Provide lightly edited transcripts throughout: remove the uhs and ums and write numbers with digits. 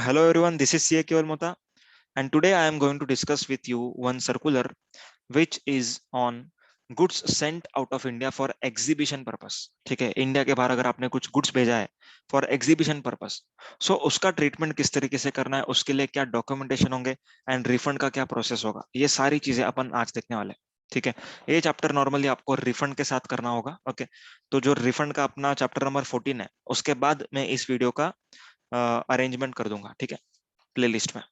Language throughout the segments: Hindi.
Hello everyone, this is CA Keval Mota, and today I am going to discuss with you one circular which is on goods sent out of India for exhibition purpose. ठीक है, इंडिया के बाहर अगर आपने कुछ गुड्स भेजा है फॉर एग्जीबिशन पर्पस, सो उसका ट्रीटमेंट किस तरीके से करना है, उसके लिए क्या डॉक्यूमेंटेशन होंगे एंड रिफंड का क्या प्रोसेस होगा, ये सारी चीजें अपन आज देखने वाले हैं. ठीक है, ये चैप्टर नॉर्मली आपको रिफंड के साथ करना होगा. ओके, तो जो रिफंड का अपना चैप्टर नंबर 14 है, उसके बाद मैं इस वीडियो का अरेंजमेंट कर दूंगा. ठीक है, प्लेलिस्ट में.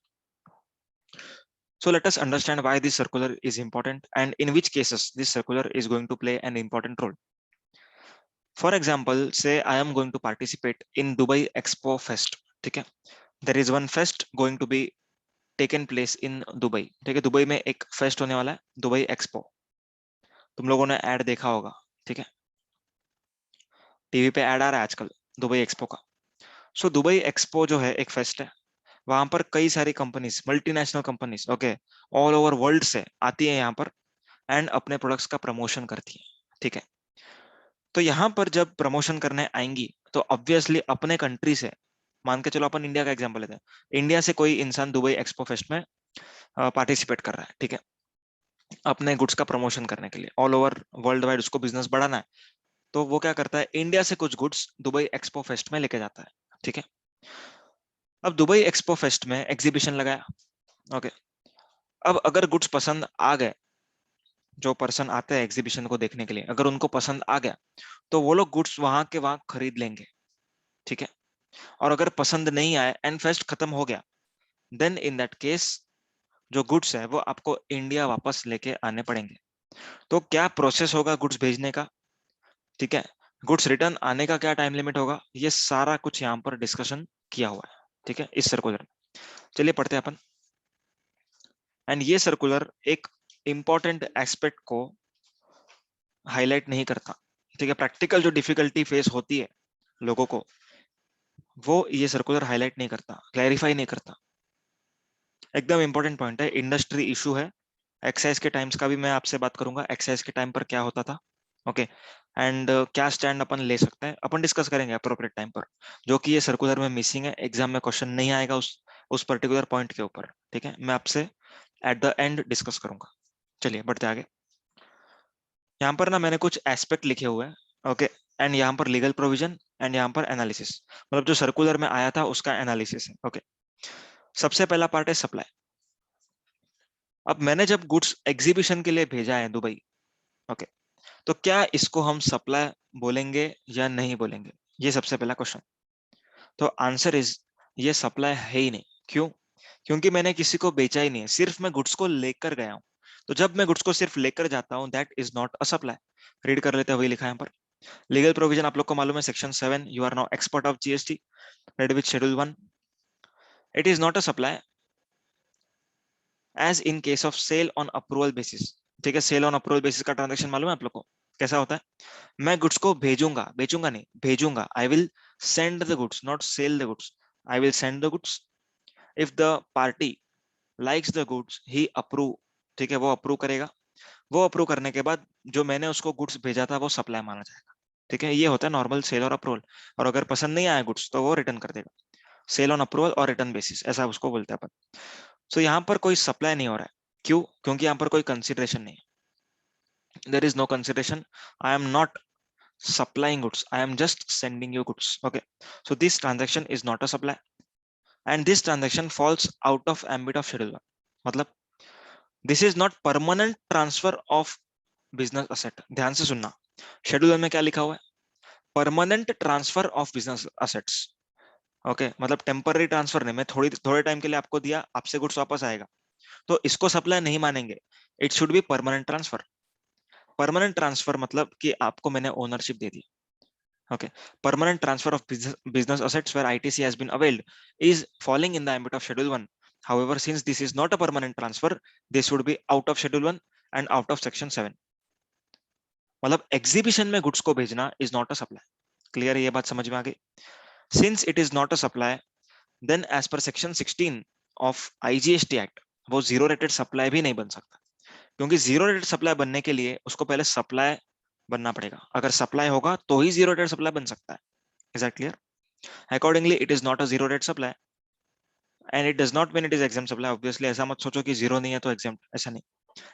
So let us understand why this circular is important and in which cases this circular is going to play an important role. For example, say I am going to participate in Dubai Expo Fest. ठीक है, there is one fest going to be taken place in Dubai. ठीक है, दुबई में एक फेस्ट होने वाला है, दुबई एक्सपो. तुम लोगों ने ऐड देखा होगा. ठीक है, टीवी पे ऐड आ रहा है आजकल दुबई एक्सपो का. सो दुबई एक्सपो जो है एक फेस्ट है, वहां पर कई सारी companies, multinational companies, okay, all over world से आती है यहाँ पर एंड अपने प्रोडक्ट्स का प्रमोशन करती है. ठीक है, तो यहाँ पर जब प्रमोशन करने आएंगी तो ऑब्वियसली अपने कंट्री से, मान के चलो अपन इंडिया का एग्जांपल लेते हैं, इंडिया से कोई इंसान दुबई एक्सपो फेस्ट में पार्टिसिपेट कर रहा है. ठीक है, अपने गुड्स का प्रमोशन करने के लिए ऑल ओवर वर्ल्ड वाइड उसको बिजनेस बढ़ाना है, तो वो क्या करता है, इंडिया से कुछ गुड्स दुबई एक्सपो फेस्ट में लेके जाता है. ठीक है, अब दुबई एक्सपो फेस्ट में एग्जीबिशन लगाया. ओके, अब अगर गुड्स पसंद आ गए, जो पर्सन आते हैं एग्जीबिशन को देखने के लिए, अगर उनको पसंद आ गया तो वो लोग गुड्स वहां के वहां खरीद लेंगे. ठीक है, और अगर पसंद नहीं आए एंड फेस्ट खत्म हो गया, देन इन दैट केस जो गुड्स है वो आपको इंडिया वापस लेके आने पड़ेंगे. तो क्या प्रोसेस होगा गुड्स भेजने का, ठीक है, गुड्स रिटर्न आने का क्या टाइम लिमिट होगा, ये सारा कुछ यहाँ पर डिस्कशन किया हुआ है. ठीक है, इस सर्कुलर में. चलिए पढ़ते हैं अपन. एंड ये सर्कुलर एक इंपॉर्टेंट एस्पेक्ट को हाईलाइट नहीं करता. ठीक है, प्रैक्टिकल जो डिफिकल्टी फेस होती है लोगों को, वो ये सर्कुलर हाईलाइट नहीं करता, क्लैरिफाई नहीं करता. एकदम इंपॉर्टेंट पॉइंट है, इंडस्ट्री इशू है. एक्साइज के टाइम्स का भी मैं आपसे बात करूंगा, एक्साइज के टाइम पर क्या होता था. ओके, एंड क्या स्टैंड अपन ले सकते हैं, अपन डिस्कस करेंगे अप्रोप्रिएट टाइम पर, जो कि ये सर्कुलर में मिसिंग है, एग्जाम में क्वेश्चन नहीं आएगा उस पर्टिकुलर पॉइंट के ऊपर. ठीक है, मैं आपसे एट द एंड डिस्कस करूंगा. चलिए बढ़ते आगे. यहाँ पर ना मैंने कुछ एस्पेक्ट लिखे हुए हैं. ओके, एंड यहाँ पर लीगल प्रोविजन एंड यहाँ पर एनालिसिस, मतलब जो सर्कुलर में आया था उसका एनालिसिस है. ओके, सबसे पहला पार्ट है सप्लाई. अब मैंने जब गुड्स एग्जीबिशन के लिए भेजा है दुबई, ओके, तो क्या इसको हम सप्लाई बोलेंगे या नहीं बोलेंगे, ये सबसे पहला क्वेश्चन. तो आंसर इज, ये सप्लाई है ही नहीं. क्यों? क्योंकि मैंने किसी को बेचा ही नहीं है, सिर्फ मैं गुड्स को लेकर गया हूं. तो जब मैं गुड्स को सिर्फ लेकर जाता हूं, that is not a supply. Read कर लेते हैं, वही लिखा है यहाँ पर. लीगल प्रोविजन आप लोग को मालूम है, section 7, you are now expert of GST, read with schedule 1. It is not a supply as in case of sale on approval basis. ठीक है, सेल ऑन अप्रूवल बेसिस का ट्रांजेक्शन मालूम है आप लोग को कैसा होता है. मैं गुड्स को भेजूंगा, बेचूंगा नहीं, भेजूंगा. I will send the goods, not sell the goods. I will send the goods. If the party likes the goods, he approve. ठीक है, वो अप्रूव करेगा. वो अप्रूव करने के बाद जो मैंने उसको गुड्स भेजा था वो सप्लाई माना जाएगा. ठीक है, ये होता है नॉर्मल सेल और अप्रूवल. और अगर पसंद नहीं आया गुड्स तो वो रिटर्न कर देगा. सेल ऑन अप्रूवल और रिटर्न बेसिस, ऐसा उसको बोलते हैं अपन. सो यहाँ पर कोई सप्लाई नहीं हो रहा है. क्यों? क्योंकि यहाँ पर कोई कंसिडरेशन नहीं है. There is no consideration. I am not supplying goods, I am just sending you goods. Okay, so this transaction is not a supply and this transaction falls out of ambit of schedule 1. मतलब this is not permanent transfer of business asset. ध्यान से सुनना, शेड्यूल 1 में क्या लिखा हुआ है, permanent transfer of business assets. Okay, मतलब टेम्पररी ट्रांसफर नहीं, मैं थोड़े टाइम के लिए आपको दिया, आपसे गुड्स वापस आएगा, तो इसको सप्लाई नहीं मानेंगे. It should be permanent transfer. Permanent transfer मतलब कि आपको मैंने ownership they the. Okay, permanent transfer of business assets where ITC has been availed is falling in the ambit of Schedule 1. However, since this is not a permanent transfer, this would be out of Schedule 1 and out of Section 7. मतलब एग्जीबिशन में गुड्स को भेजना is not a supply. Clear है, ये बात समझ में आ गई. Since it is not a supply, then as per Section 16 of IGST Act, वो जीरो रेटेड सप्लाई भी नहीं बन सकता. क्योंकि जीरो रेटेड सप्लाई बनने के लिए उसको पहले सप्लाई बनना पड़ेगा. अगर सप्लाई होगा तो ही जीरो रेटेड सप्लाई बन सकता है. Is that clear? Accordingly, it is not a zero rate supply. And it does not mean it is exempt supply. Obviously ऐसा मत सोचो कि जीरो नहीं है तो एग्जाम, ऐसा नहीं,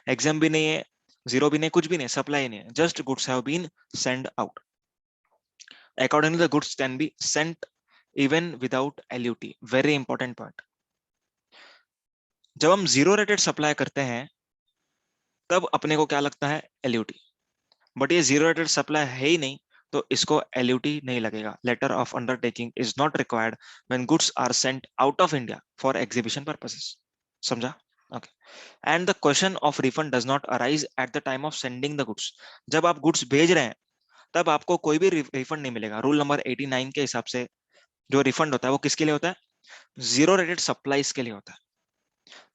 एग्जाम भी नहीं है, जीरो भी नहीं, कुछ भी नहीं, सप्लाई नहीं है, just goods have been send out. Accordingly the goods can be sent even without LUT। Very important point. जब हम जीरो रेटेड सप्लाई करते हैं तब अपने को क्या लगता है, LUT, बट ये जीरो रेटेड सप्लाई है ही नहीं, तो इसको LUT नहीं लगेगा। Letter of undertaking is not required when goods are sent out of India for exhibition purposes. समझा? Okay. And the question of refund does not arise at the time of sending the goods. जब आप गुड्स भेज रहे हैं तब आपको कोई भी रिफंड नहीं मिलेगा। रूल नंबर 89 के हिसाब से जो रिफंड होता है वो किसके लिए होता है, जीरो रेटेड सप्लाईज के लिए होता है।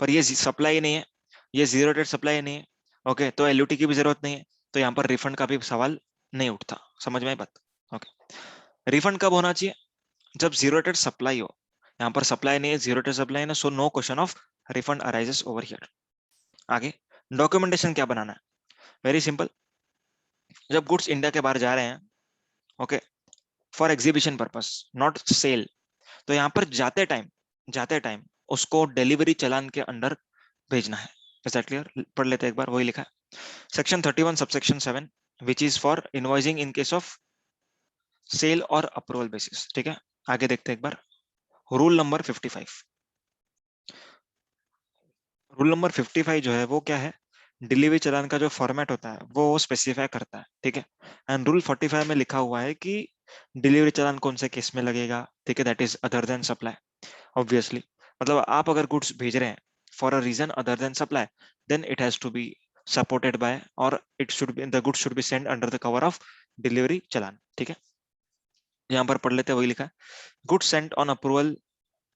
पर ये सप्लाई नहीं है, ये जीरो रेटेड सप्लाई नहीं है, ओके, तो LUT की भी जरूरत नहीं है, तो यहाँ पर रिफंड का भी सवाल नहीं उठता। समझ में आई बात? ओके। रिफंड कब होना चाहिए, जब जीरो रेटेड सप्लाई हो। यहाँ पर सप्लाई नहीं है, जीरो रेटेड सप्लाई है, so no question of refund arises over here. आगे डॉक्यूमेंटेशन क्या बनाना है, वेरी सिंपल। जब गुड्स इंडिया के बाहर जा रहे हैं, okay, for exhibition purpose, not sale, तो यहाँ पर जाते टाइम उसको डिलीवरी चालान के अंडर भेजना है। Is that clear? पढ़ लेते हैं एक बार, वही लिखा है section 31 subsection 7 which is for invoicing in case of sale और अप्रूवल बेसिस। ठीक है, आगे देखते हैं एक बार। रूल नंबर 55, रूल नंबर 55 जो है वो क्या है, डिलीवरी चालान का जो फॉर्मेट होता है वो स्पेसिफाई करता है। ठीक है, एंड रूल 45 में लिखा हुआ है कि डिलीवरी चालान कौन से केस में लगेगा। ठीक है, that is other than supply. Obviously मतलब आप अगर गुड्स भेज रहे हैं for a reason other than supply, then it has to be supported by, और it should be, the goods should be send under the cover of delivery challan. ठीक है, यहाँ पर पढ़ लेते हैं, वही लिखा है, goods Saint on approval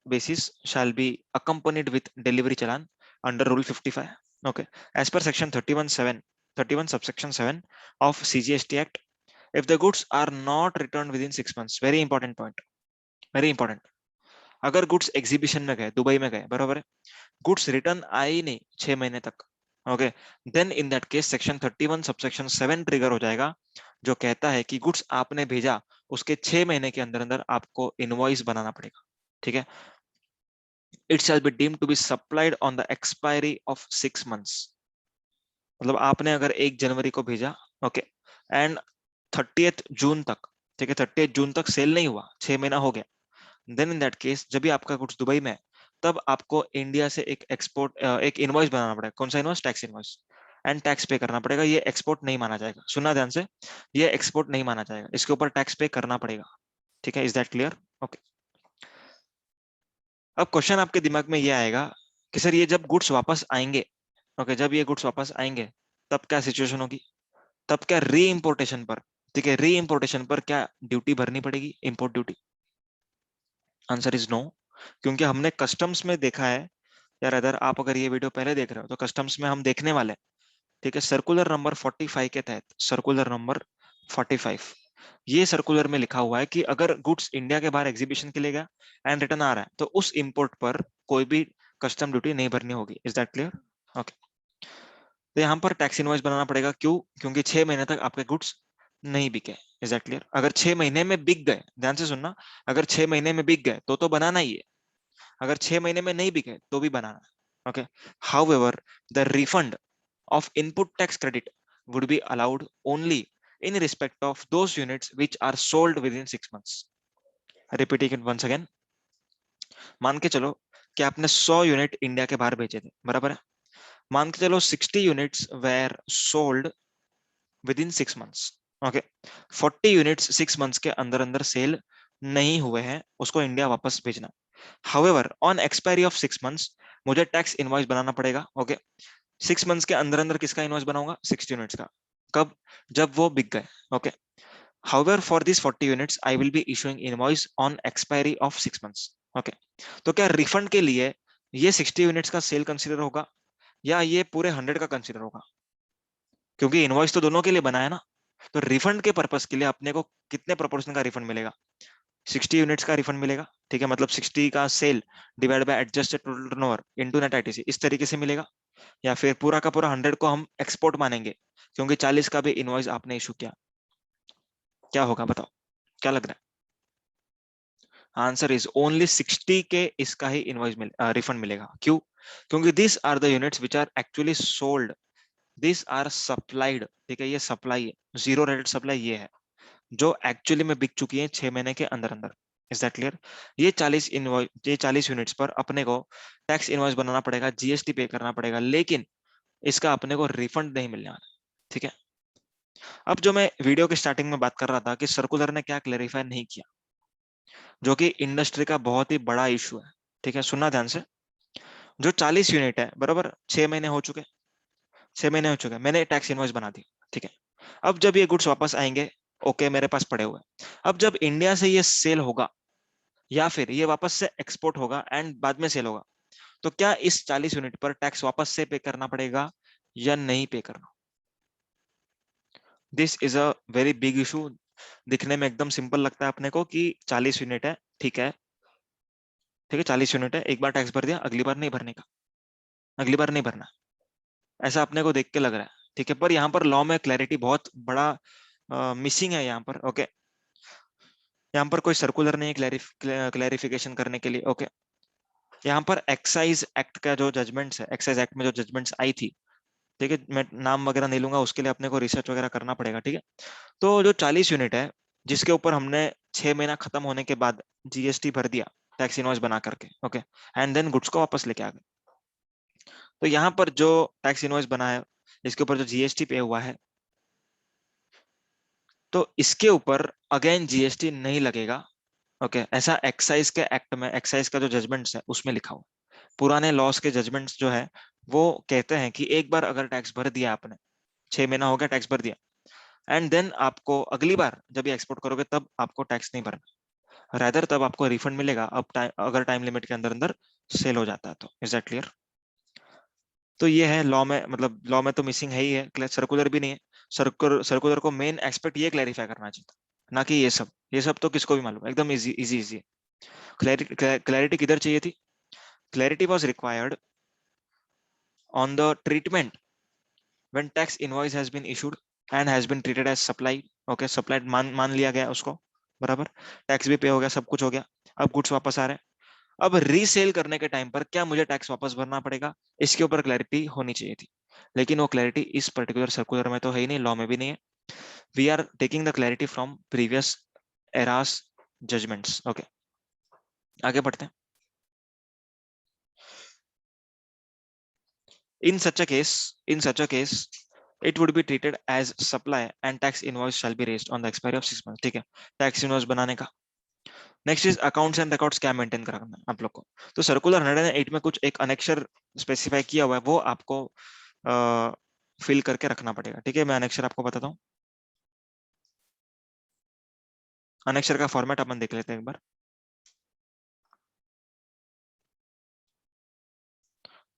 basis shall be accompanied with delivery challan under rule 55. Okay, as per section 31 subsection 7 of CGST act, if the goods are not returned within 6 months, very important point, very important, अगर गुड्स एग्जीबिशन में गए, दुबई में गए, बराबर है, गुड्स रिटर्न आए ही नहीं 6 महीने तक, okay, then in that case section 31 subsection 7 trigger हो जाएगा, जो कहता है कि गुड्स आपने भेजा उसके 6 महीने के अंदर अंदर आपको इनवॉइस बनाना पड़ेगा। ठीक है, it shall be deemed to be supplied on the expiry of 6 months। मतलब आपने अगर 1 जनवरी को भेजा, ओके, एंड 30 जून तक, ठीक है, 30 जून तक सेल नहीं हुआ, 6 महीना हो गया, देन इन दैट केस जब भी आपका गुड्स दुबई में है, तब आपको इंडिया से एक इनवॉइस बनाना पड़ेगा। कौन सा invoice? Tax invoice, and tax पे करना पड़ेगा। ये एक्सपोर्ट नहीं माना जाएगा, सुनना ध्यान से, ये एक्सपोर्ट नहीं माना जाएगा, इसके ऊपर टैक्स पे करना पड़ेगा। ठीक है, इज दैट क्लियर? ओके। अब क्वेश्चन आपके दिमाग में ये आएगा कि सर ये जब गुड्स वापस आएंगे, ओके, जब ये गुड्स वापस आएंगे तब क्या सिचुएशन होगी, तब क्या री इम्पोर्टेशन पर, ठीक है, री इम्पोर्टेशन पर क्या ड्यूटी भरनी पड़ेगी, import duty? Answer is no, क्योंकि हमने कस्टम्स में देखा है यार, अगर आप अगर ये वीडियो पहले देख रहे हो तो कस्टम्स में हम देखने वाले हैं, ठीक है, सर्कुलर नंबर 45 के तहत, सर्कुलर नंबर 45, ये सर्कुलर में लिखा हुआ है कि अगर गुड्स इंडिया के बाहर एग्जीबिशन के लिए गया एंड रिटर्न आ रहा है तो उस इंपोर्ट पर कोई भी कस्टम ड्यूटी नहीं भरनी होगी। Is that clear? ओके, तो यहाँ पर टैक्स इनवॉइस बनाना पड़ेगा, क्यों? क्योंकि 6 महीने तक आपके गुड्स नहीं बिके। Is that clear? अगर 6 महीने में बिक गए, ध्यान से सुनना, अगर 6 महीने में बिक गए तो बनाना ही है, अगर 6 महीने में नहीं बिके तो भी बनाना है। Okay, however the refund of input tax credit would be allowed only in respect of those units which are sold within 6 months। Repeating it once again, मान के चलो कि आपने 100 यूनिट इंडिया के बाहर बेचे थे, बराबर है, मान के चलो 60 units were sold within 6 months, okay, 40 units 6 months के अंदर अंदर सेल नहीं हुए हैं, उसको इंडिया वापस भेजना। However on expiry of 6 months मुझे टैक्स इनवॉइस बनाना पड़ेगा। ओके, 6 मंथ्स के अंदर अंदर किसका इनवॉइस बनाऊंगा? 60 यूनिट्स का। कब? जब वो बिक गए। Okay, however for this 40 units I will be issuing invoice on expiry of 6 months. Okay, तो क्या रिफंड के लिए ये 60 यूनिट्स का सेल कंसीडर होगा या ये पूरे 100 का कंसीडर होगा? क्योंकि इनवॉइस तो दोनों के लिए बना है ना, तो रिफंड के पर्पस के लिए अपने को कितने प्रोपोर्शन का रिफंड मिलेगा? 60 यूनिट्स का रिफंड मिलेगा। ठीक है, मतलब 60 का sale divide by adjusted total turnover into net ITC, इस तरीके से मिलेगा, या फिर पूरा का पूरा 100 को हम एक्सपोर्ट मानेंगे क्योंकि 40 का भी इनवॉइस आपने इशू किया? क्या होगा बताओ, क्या लग रहा आंसर इज ओनली 60 के इसका ही इनवॉइस रिफंड मिलेगा। क्यों? क्योंकि this are the units which are actually sold, this are supplied. ठीक है, ये सप्लाई है, जीरो रेटेड सप्लाई ये है जो एक्चुअली में बिक चुकी है 6 महीने के अंदर अंदर। Is that clear? ये 40 यूनिट्स पर अपने को टैक्स इनवॉइस बनाना पड़ेगा, जीएसटी पे करना पड़ेगा, लेकिन इसका अपने को रिफंड नहीं मिलने वाला। ठीक है, अब जो मैं वीडियो के स्टार्टिंग में बात कर रहा था कि सर्कुलर ने क्या क्लेरिफाई नहीं किया, जो कि इंडस्ट्री का बहुत ही बड़ा इशू है। ठीक है, सुनना ध्यान से। जो 40 यूनिट है बराबर, 6 महीने हो चुके, 6 महीने हो चुके, मैंने टैक्स इनवॉइस बना दी। ठीक है, अब जब ये गुड्स वापस आएंगे, ओके, मेरे पास पड़े हुए, अब जब इंडिया से ये सेल होगा या फिर ये वापस से एक्सपोर्ट होगा एंड बाद में सेल होगा, तो क्या इस 40 यूनिट पर टैक्स वापस से पे करना पड़ेगा या नहीं पे करना? This is a very big issue. दिखने में एकदम सिंपल लगता है अपने को कि 40 यूनिट है, ठीक है, ठीक है, 40 यूनिट है, एक बार टैक्स भर दिया, अगली बार नहीं भरने का, अगली बार नहीं भरना, ऐसा अपने को देख के लग रहा है। ठीक है, पर यहाँ पर लॉ में क्लैरिटी बहुत बड़ा मिसिंग है यहाँ पर। ओके, यहाँ पर कोई सर्कुलर नहीं है क्लैरिफिकेशन करने के लिए। ओके, यहाँ पर एक्साइज एक्ट का जो जजमेंट्स है, एक्साइज एक्ट में जो जजमेंट्स आई थी, ठीक है, मैं नाम वगैरह नहीं लूंगा, उसके लिए अपने को रिसर्च वगैरह करना पड़ेगा। ठीक है, तो जो 40 यूनिट है जिसके ऊपर हमने 6 महीना खत्म होने के बाद जीएसटी भर दिया टैक्स इनवॉइस बना करके, ओके, एंड देन गुड्स को वापस लेके आ गए, तो यहाँ पर जो टैक्स इनवॉइस बना है, इसके ऊपर जो जीएसटी पे हुआ है, तो इसके ऊपर अगेन जीएसटी नहीं लगेगा। ओके, ऐसा एक्साइज के एक्ट में, एक्साइज का जो जजमेंट्स है उसमें लिखा हुआ। पुराने लॉस के जजमेंट्स जो है वो कहते हैं कि एक बार अगर टैक्स भर दिया आपने, 6 महीना हो गया टैक्स भर दिया, एंड देन आपको अगली बार जब ये एक्सपोर्ट करोगे तब आपको टैक्स नहीं भरना, रादर तब आपको रिफंड मिलेगा, अब अगर टाइम लिमिट के अंदर अंदर सेल हो जाता है तो। Is that clear? तो ये है लॉ में, मतलब लॉ में तो मिसिंग है ही है, सर्कुलर भी नहीं है। सर्कुलर को मेन एक्सपेक्ट ये क्लैरिफाई करना चाहिए था, ना कि ये सब तो किसको भी मालूम है, एकदम easy easy easy. Clarity clarity किधर चाहिए थी? Clarity was required on the treatment when tax invoice has been issued and has been treated as supply। Okay, supplied मान लिया गया उसको, बराबर, टैक्स भी पे हो गया, सब कुछ हो गया, अब गुड्स वापस आ रहे हैं, अब रीसेल करने के टाइम पर क्या मुझे टैक्स वापस भरना पड़ेगा, इसके ऊपर क्लैरिटी होनी चाहिए थी। लेकिन वो क्लैरिटी इस पर्टिकुलर सर्कुलर में तो है ही नहीं, लॉ में भी नहीं है। We are taking the clarity from previous eras judgments. Okay, आगे बढ़ते हैं। In such a case it would be treated as supply and tax invoice shall be raised on the expiry of 6 months। ठीक है, टैक्स इनवॉइस बनाने का। Next is accounts and records क्या मेंटेन करना है आप लोग को। तो सर्कुलर 108 में कुछ एक अनेक्शर स्पेसिफाई किया हुआ है, वो आपको फिल करके रखना पड़ेगा। ठीक है, मैं अनेक्शर आपको बताता हूँ। अनेक्शर का फॉर्मेट अपन देख लेते हैं एक बार।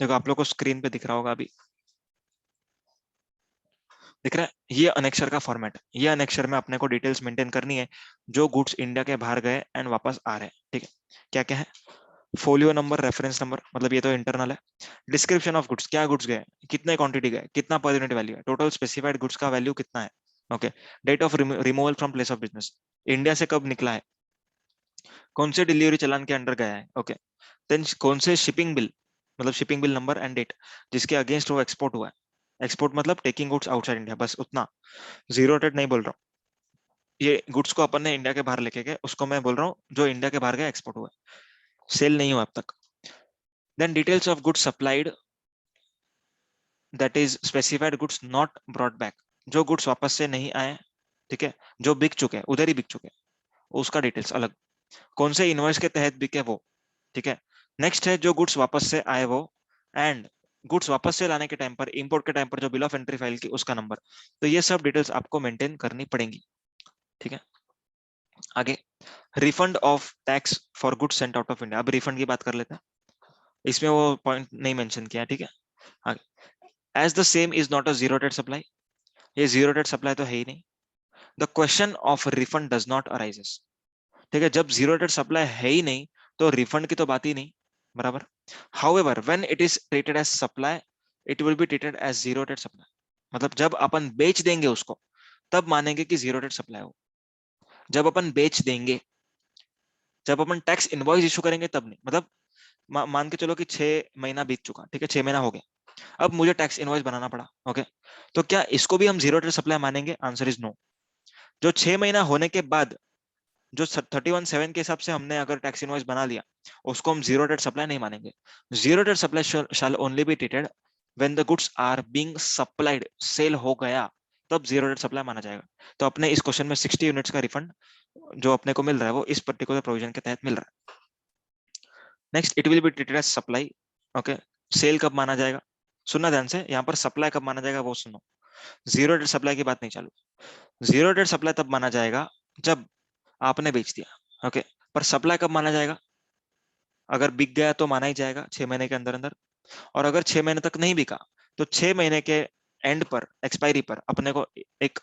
देखो, आप लोग को स्क्रीन पे दिख रहा होगा अभी, दिख रहा है, ये अनेक्शर का फॉर्मेट है। ये अनेक्शर में अपने को डिटेल्स मेंटेन करनी है, जो गुड्स इंडिया के बाहर गए एंड वापस आ रहे हैं। ठीक है, क्या क्या है? फोलियो नंबर, रेफरेंस नंबर, मतलब ये तो इंटरनल है। डिस्क्रिप्शन ऑफ गुड्स, क्या गुड्स गए, कितने क्वांटिटी गए, कितना पर यूनिट वैल्यू है, टोटल स्पेसिफाइड गुड्स का वैल्यू कितना है। Okay, date of removal from place of business, India से कब निकला है, कौन से डिलीवरी चलान के अंडर गया है। ओके, देन कौन से शिपिंग बिल, मतलब shipping bill number and date जिसके अगेंस्ट वो एक्सपोर्ट हुआ है। एक्सपोर्ट मतलब टेकिंग गुड्स आउटसाइड इंडिया, बस उतना, जीरो रेट नहीं बोल रहा हूँ। ये गुड्स को अपन ने इंडिया के बाहर लेके गए, उसको मैं बोल रहा हूँ जो इंडिया के बाहर गया, एक्सपोर्ट हुआ, सेल नहीं हुआ अब तक। Then details of goods supplied, that is specified goods not brought back, जो गुड्स वापस से नहीं आए, ठीक है, जो बिक चुके हैं उधर ही बिक चुके हैं, उसका डिटेल्स अलग। कौन से इनवॉइस के तहत बिके वो, ठीक है। नेक्स्ट है जो गुड्स वापस से आए वो, एंड गुड्स वापस से लाने के टाइम पर, इंपोर्ट के टाइम पर जो बिल ऑफ एंट्री फाइल की उसका नंबर। तो ये सब डिटेल्स आपको मेंटेन करनी पड़ेंगी। ठीक है, आगे, refund of tax for goods Saint out of India. अब रिफंड की बात कर लेते हैं, इसमें वो पॉइंट नहीं मेंशन किया। ठीक है, आगे, as the same is not a zero rated supply, ये जीरो डेट सप्लाई तो है ही नहीं। The question of refund does not arises. ठीक है, जब जीरो डेट सप्लाई है ही नहीं तो रिफंड की तो बात ही नहीं, बराबर। However when it is treated as supply, it will be treated as zero rated supply, मतलब जब अपन बेच देंगे उसको तब मानेंगे कि जीरो डेट सप्लाई हो, जब अपन बेच देंगे, जब अपन टैक्स इनवॉइस इशू करेंगे तब नहीं, मतलब मान के चलो कि 6 महीना बीत चुका, ठीक है, 6 महीना हो गया, अब मुझे टैक्स इनवॉइस बनाना पड़ा, ओके, तो क्या इसको भी हम जीरो डेट सप्लाई मानेंगे? Answer is no. जो 6 महीना होने के बाद जो 31(7) के हिसाब से हमने अगर टैक्स इनवॉइस बना लिया, उसको हम जीरो डेट सप्लाई नहीं मानेंगे। Zero rated supply shall only be treated when the goods are being supplied, sale हो गया, तब जीरो डेट सप्लाई माना जाएगा। तो अपने इस क्वेश्चन में 60 यूनिट्स का रिफंड जो अपने को मिल रहा है वो इस पर्टिकुलर प्रोविजन के तहत मिल रहा है। Next, it will be treated as supply, okay. Sale कब माना जाएगा? सुनना ध्यान से, यहाँ पर सप्लाई कब माना जाएगा वो सुनो, जीरो डेट सप्लाई की बात नहीं चालू। जीरो डेट सप्लाई तब माना जाएगा जब आपने बेच दिया, ओके, पर सप्लाई कब माना जाएगा? अगर बिक गया तो माना ही जाएगा 6 महीने के अंदर अंदर, और अगर 6 महीने तक नहीं बिका तो 6 महीने के एंड पर, एक्सपायरी पर अपने को एक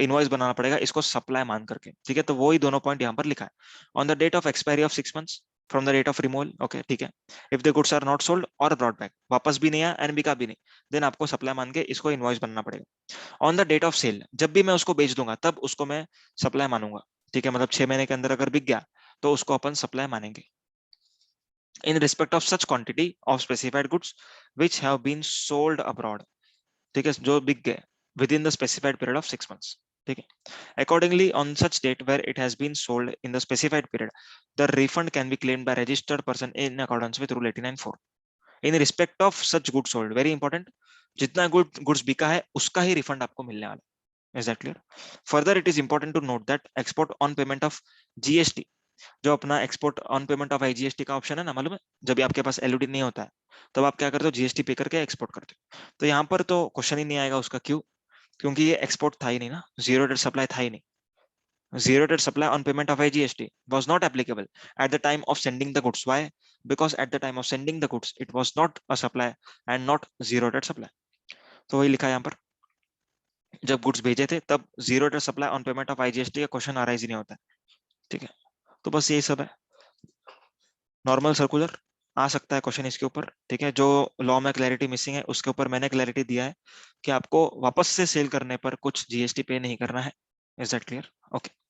इनवॉइस बनाना पड़ेगा इसको सप्लाई मान करके, ठीक है। तो वही दोनों पॉइंट यहाँ पर लिखा है, on the date of expiry of 6 months from the date of removal, okay, ठीक है। If the goods are not sold और ब्रॉट बैक, वापस भी नहीं आया एंड बिका भी नहीं, देन आपको सप्लाई मान के इसको इनवॉइस बनना पड़ेगा। On the date of sale, जब भी मैं उसको बेच दूंगा तब उसको मैं सप्लाई मानूंगा, ठीक है, मतलब 6 महीने के अंदर अगर बिक गया तो उसको अपन सप्लाई मानेंगे। In respect of such quantity of specified goods which have been sold abroad, ठीक है, जो बिक गए within the specified period of 6 months, ठीक है, accordingly on such date where it has been sold in the specified period, the refund can be claimed by registered person in accordance with rule 89(4). In respect of such goods sold, very important, जितना गुड्स बिका है उसका ही रिफंड आपको मिलने वाला है। Is that clear? Further, it is important to note that export on payment of GST, जो अपना export on payment of IGST का ऑप्शन है ना, मालूम है, जब भी आपके पास एलओडी नहीं होता है तब आप क्या करते हो, जीएसटी पे करके एक्सपोर्ट करते हो। तो यहाँ पर तो क्वेश्चन ही नहीं आएगा उसका, क्यों? क्योंकि ये एक्सपोर्ट था ही नहीं ना, जीरो डेट सप्लाई था ही नहीं। Zero date supply on payment of IGST was not applicable at the time of sending the goods. Why? Because at the time of sending the goods, it was not a supply and not zero date supply. तो वही लिखा है यहाँ पर, जब गुड्स भेजे थे तब zero rated supply on payment of IGST का क्वेश्चन आ ही नहीं होता है, ठीक है। तो बस यही सब है, नॉर्मल सर्कुलर आ सकता है क्वेश्चन इसके ऊपर, ठीक है। जो लॉ में क्लैरिटी मिसिंग है उसके ऊपर मैंने क्लैरिटी दिया है कि आपको वापस से सेल करने पर कुछ जीएसटी पे नहीं करना है। Is that clear? ओके।